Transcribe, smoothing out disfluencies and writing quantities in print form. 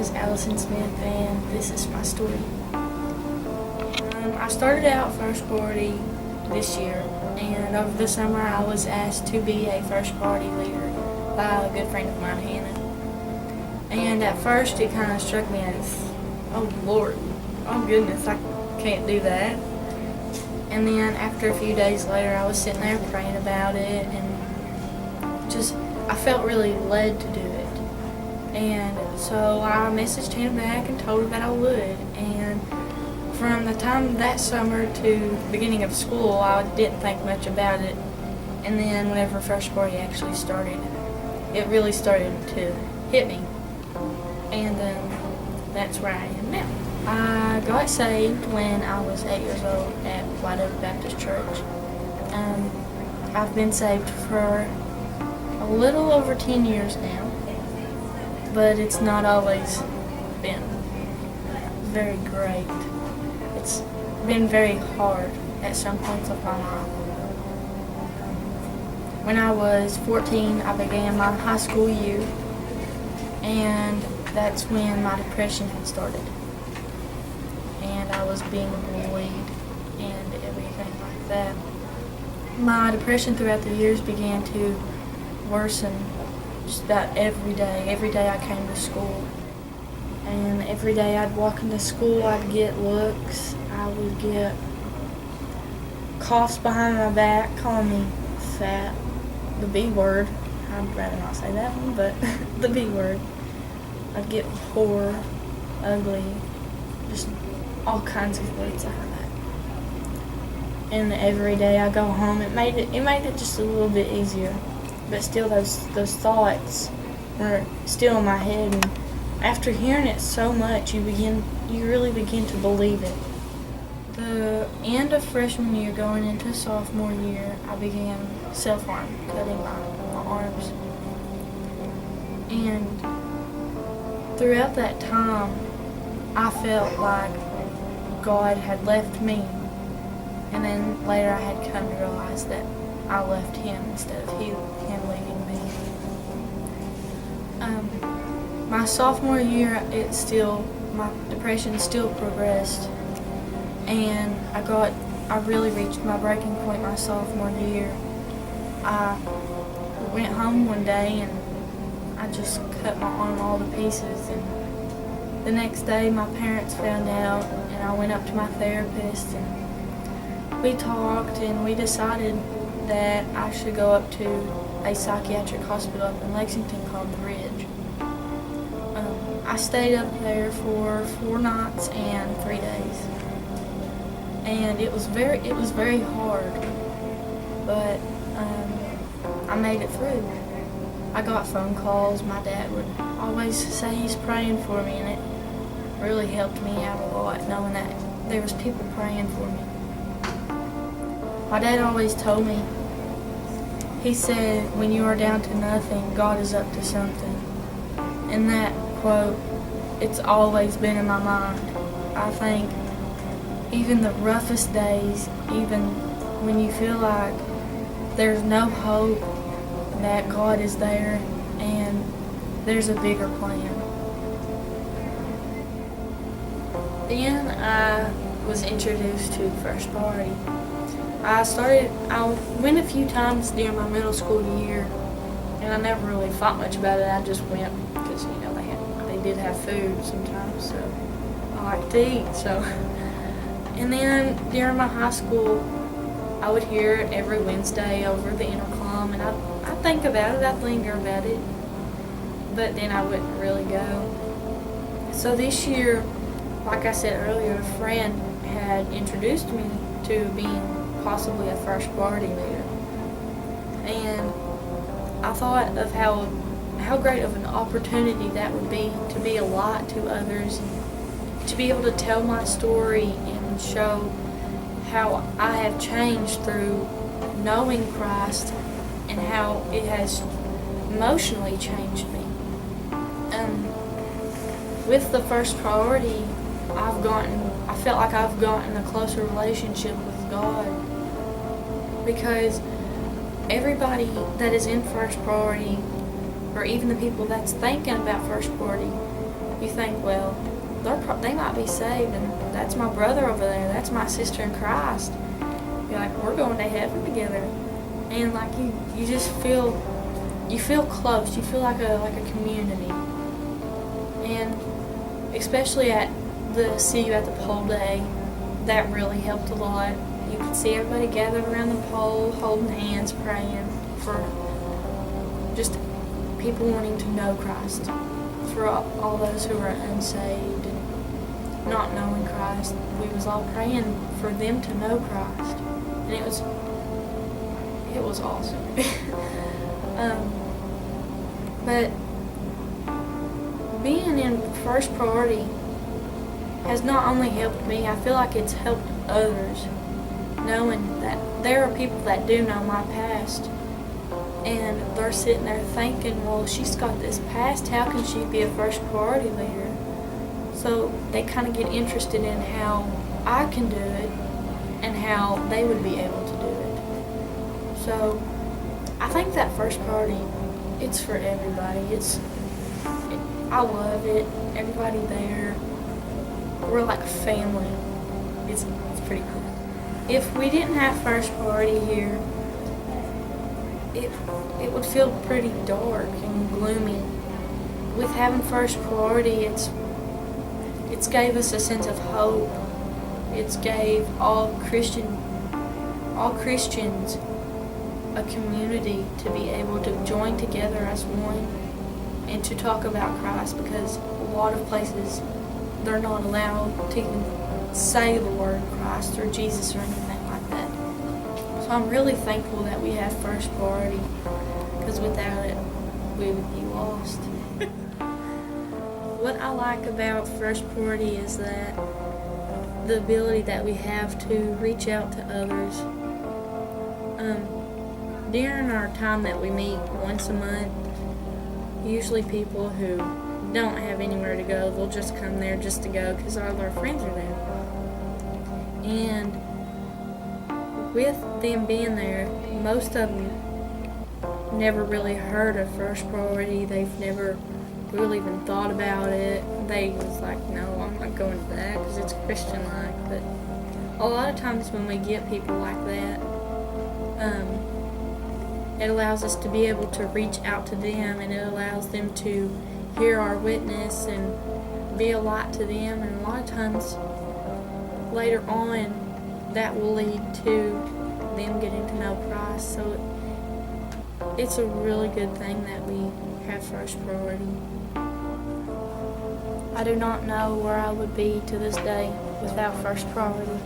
is Allison Smith, and this is my story. I started out first party this year, and over the summer I was asked to be a first party leader by a good friend of mine, Hannah. And at first it kind of struck me as, oh Lord, oh goodness, I can't do that. And then after a few days later I was sitting there praying about it, and I felt really led to do it. And so I messaged Hannah back and told her that I would. And from the time that summer to the beginning of school, I didn't think much about it. And then whenever first party actually started, it really started to hit me. And that's where I am now. I got saved when I was 8 years old at White Oak Baptist Church. I've been saved for a little over 10 years now, but it's not always been very great. It's been very hard at some points of my life. When I was 14, I began my high school year, and that's when my depression had started. And I was being bullied and everything like that. My depression throughout the years began to worsen just about every day. Every day I came to school. And every day I'd walk into school, I'd get looks. I would get coughs behind my back, calling me fat, the B word. I'd rather not say that one, but the B word. I'd get poor, ugly, just all kinds of words like that. And every day I go home, it made it just a little bit easier. But still, those thoughts were still in my head. And after hearing it so much, you really begin to believe it. The end of freshman year, going into sophomore year, I began self-harm, cutting my arms. And throughout that time, I felt like God had left me. And then later I had come to realize that I left Him instead of Him leaving me. My sophomore year, my depression still progressed, and I really reached my breaking point my sophomore year. I went home one day and I just cut my arm all to pieces, and the next day my parents found out, and I went up to my therapist, and we talked, and we decided that I should go up to a psychiatric hospital up in Lexington called The Ridge. I stayed up there for 4 nights and 3 days, and it was very hard, but I made it through. I got phone calls. My dad would always say he's praying for me, and it really helped me out a lot, knowing that there was people praying for me. My dad always told me, he said, when you are down to nothing, God is up to something. And that quote, it's always been in my mind. I think even the roughest days, even when you feel like there's no hope, that God is there and there's a bigger plan. Then I was introduced to First Party. I went a few times during my middle school year, and I never really thought much about it. I just went because, they did have food sometimes, so I like to eat, so. And then during my high school, I would hear it every Wednesday over the intercom, and I'd think about it, I'd linger about it, but then I wouldn't really go. So this year, like I said earlier, a friend had introduced me to being possibly a first party leader, and I thought of how great of an opportunity that would be to be a light to others, and to be able to tell my story and show how I have changed through knowing Christ and how it has emotionally changed me. With the first priority, I felt like I've gotten a closer relationship with God, because everybody that is in first priority, or even the people that's thinking about first priority, you think, well, they might be saved, and that's my brother over there, that's my sister in Christ. You're like, we're going to heaven together. And like you just feel close. You feel like a community. And especially at the See You at the Pole Day, that really helped a lot. You could see everybody gathered around the pole, holding hands, praying for just people wanting to know Christ. For all those who are unsaved and not knowing Christ, we was all praying for them to know Christ. And it was awesome. But being in First Priority has not only helped me, I feel like it's helped others, knowing that there are people that do know my past, and they're sitting there thinking, well, she's got this past, how can she be a First Priority leader? So they kind of get interested in how I can do it and how they would be able to do it. So I think that First Priority, it's for everybody. I love it. Everybody there, we're like a family. It's pretty cool. If we didn't have First Priority here, it would feel pretty dark and gloomy. With having First Priority, it's gave us a sense of hope. It's gave all Christians a community to be able to join together as one and to talk about Christ, because a lot of places they're not allowed to even say the word Christ or Jesus or anything like that. So I'm really thankful that we have First Priority, because without it, we would be lost. What I like about First Priority is that the ability that we have to reach out to others. During our time that we meet once a month, usually people who don't have anywhere to go, they'll just come there just to go because all our friends are there. And with them being there, most of them never really heard of First Priority. They've never really even thought about it. They was like, no, I'm not going to that because it's Christian-like. But a lot of times when we get people like that, it allows us to be able to reach out to them, and it allows them to hear our witness and be a light to them. And a lot of times later on, that will lead to them getting to know Christ. So it's a really good thing that we have First Priority. I do not know where I would be to this day without First Priority.